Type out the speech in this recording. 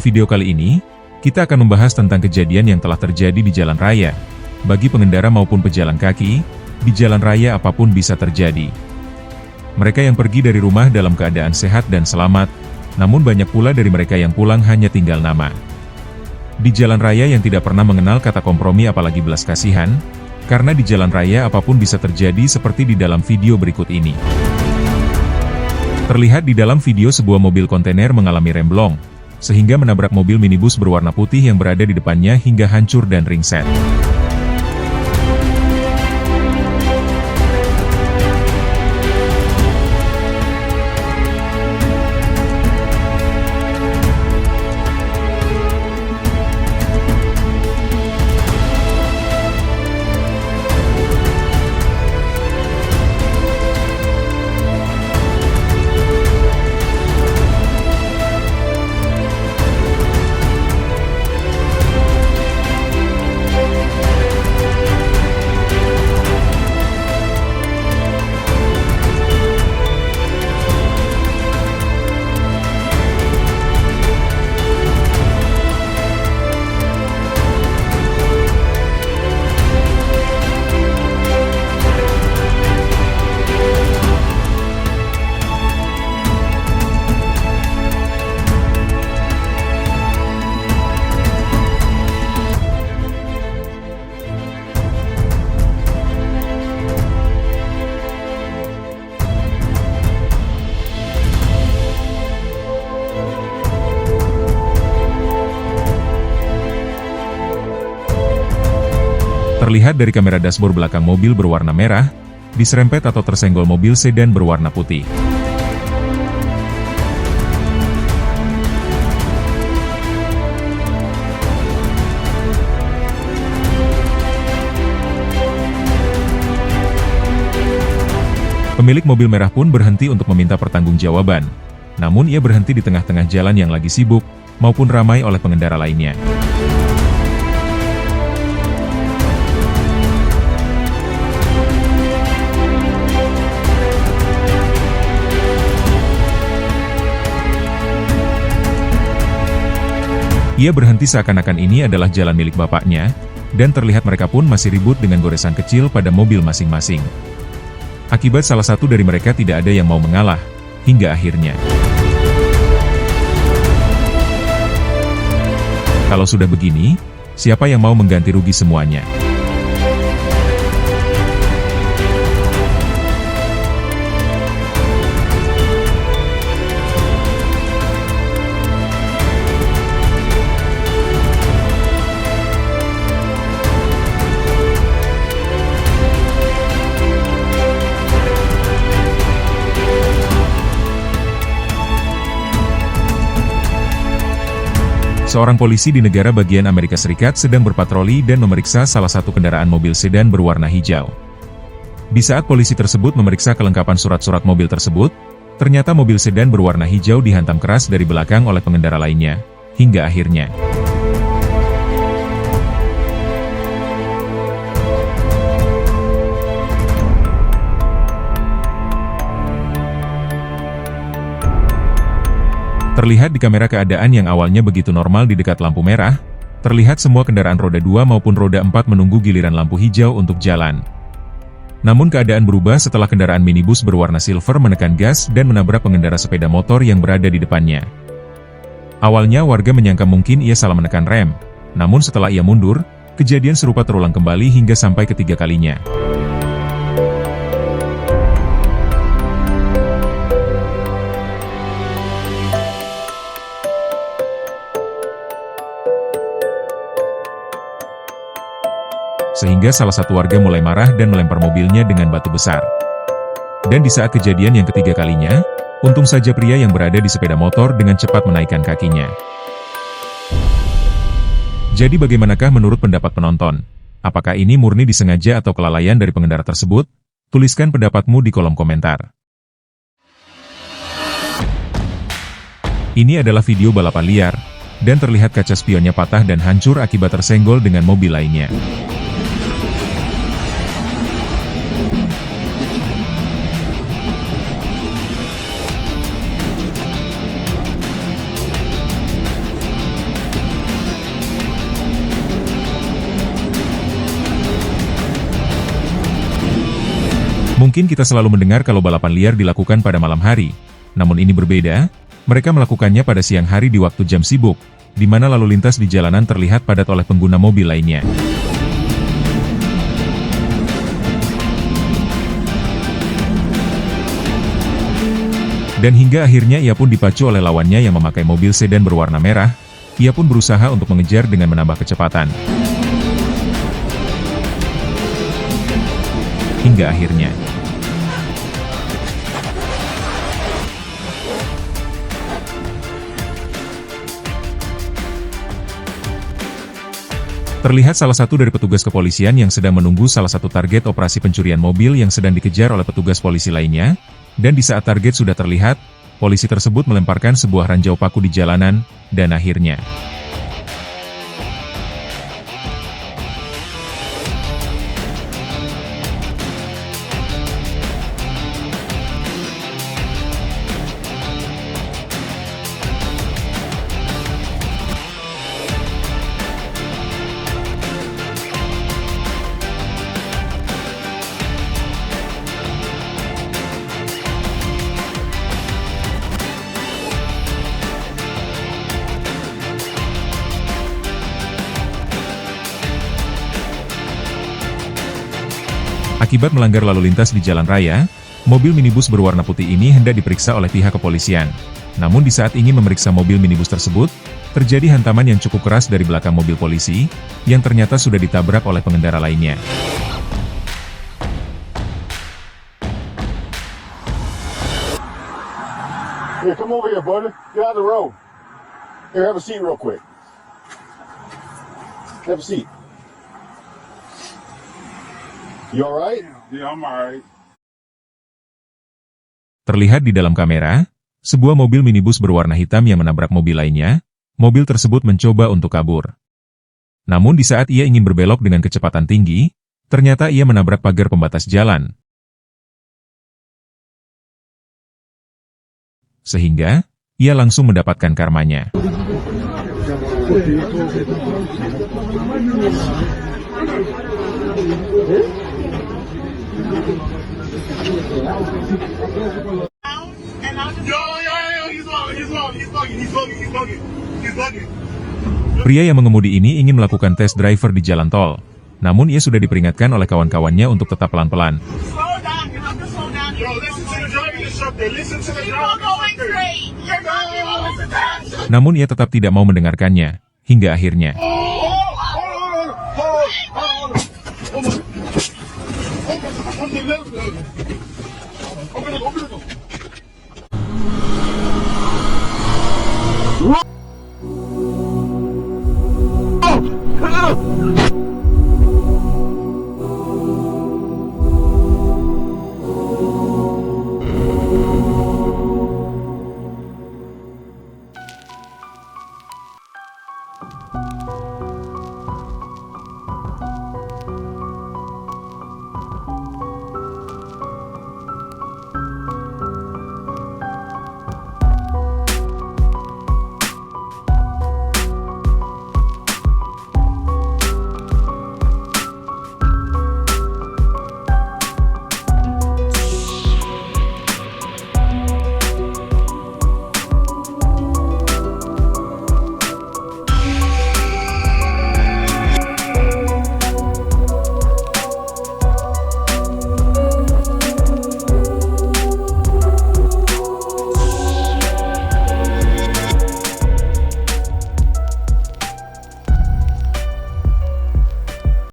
video kali ini, kita akan membahas tentang kejadian yang telah terjadi di jalan raya. Bagi pengendara maupun pejalan kaki, di jalan raya apapun bisa terjadi. Mereka yang pergi dari rumah dalam keadaan sehat dan selamat, namun banyak pula dari mereka yang pulang hanya tinggal nama. Di jalan raya yang tidak pernah mengenal kata kompromi apalagi belas kasihan, karena di jalan raya apapun bisa terjadi seperti di dalam video berikut ini. Terlihat di dalam video sebuah mobil kontainer mengalami remblong, sehingga menabrak mobil minibus berwarna putih yang berada di depannya hingga hancur dan ringsek. Terlihat dari kamera dashboard belakang mobil berwarna merah, diserempet atau tersenggol mobil sedan berwarna putih. Pemilik mobil merah pun berhenti untuk meminta pertanggungjawaban, namun ia berhenti di tengah-tengah jalan yang lagi sibuk, maupun ramai oleh pengendara lainnya. Ia berhenti seakan-akan ini adalah jalan milik bapaknya, dan terlihat mereka pun masih ribut dengan goresan kecil pada mobil masing-masing. Akibat salah satu dari mereka tidak ada yang mau mengalah, hingga akhirnya. Kalau sudah begini, siapa yang mau mengganti rugi semuanya? Seorang polisi di negara bagian Amerika Serikat sedang berpatroli dan memeriksa salah satu kendaraan mobil sedan berwarna hijau. Di saat polisi tersebut memeriksa kelengkapan surat-surat mobil tersebut, ternyata mobil sedan berwarna hijau dihantam keras dari belakang oleh pengendara lainnya, hingga akhirnya. Terlihat di kamera keadaan yang awalnya begitu normal di dekat lampu merah, terlihat semua kendaraan roda 2 maupun roda 4 menunggu giliran lampu hijau untuk jalan. Namun keadaan berubah setelah kendaraan minibus berwarna silver menekan gas dan menabrak pengendara sepeda motor yang berada di depannya. Awalnya warga menyangka mungkin ia salah menekan rem, namun setelah ia mundur, kejadian serupa terulang kembali hingga sampai ketiga kalinya. Sehingga salah satu warga mulai marah dan melempar mobilnya dengan batu besar. Dan di saat kejadian yang ketiga kalinya, untung saja pria yang berada di sepeda motor dengan cepat menaikkan kakinya. Jadi bagaimanakah menurut pendapat penonton? Apakah ini murni disengaja atau kelalaian dari pengendara tersebut? Tuliskan pendapatmu di kolom komentar. Ini adalah video balapan liar, dan terlihat kaca spionnya patah dan hancur akibat tersenggol dengan mobil lainnya. Mungkin kita selalu mendengar kalau balapan liar dilakukan pada malam hari. Namun ini berbeda, mereka melakukannya pada siang hari di waktu jam sibuk, di mana lalu lintas di jalanan terlihat padat oleh pengguna mobil lainnya. Dan hingga akhirnya ia pun dipacu oleh lawannya yang memakai mobil sedan berwarna merah. Ia pun berusaha untuk mengejar dengan menambah kecepatan. Hingga akhirnya terlihat salah satu dari petugas kepolisian yang sedang menunggu salah satu target operasi pencurian mobil yang sedang dikejar oleh petugas polisi lainnya. Dan di saat target sudah terlihat, polisi tersebut melemparkan sebuah ranjau paku di jalanan, dan akhirnya akibat melanggar lalu lintas di jalan raya, mobil minibus berwarna putih ini hendak diperiksa oleh pihak kepolisian. Namun di saat ingin memeriksa mobil minibus tersebut, terjadi hantaman yang cukup keras dari belakang mobil polisi, yang ternyata sudah ditabrak oleh pengendara lainnya. Here, come over here, buddy. Get out of the road. Here, have a seat real quick. Have a seat. You alright? Yeah, I'm alright. Terlihat di dalam kamera, sebuah mobil minibus berwarna hitam yang menabrak mobil lainnya. Mobil tersebut mencoba untuk kabur. Namun di saat ia ingin berbelok dengan kecepatan tinggi, ternyata ia menabrak pagar pembatas jalan. Sehingga, ia langsung mendapatkan karmanya. Pria yang mengemudi ini ingin melakukan tes driver di jalan tol. Namun ia sudah diperingatkan oleh kawan-kawannya untuk tetap pelan-pelan. Namun ia tetap tidak mau mendengarkannya, hingga akhirnya Oh!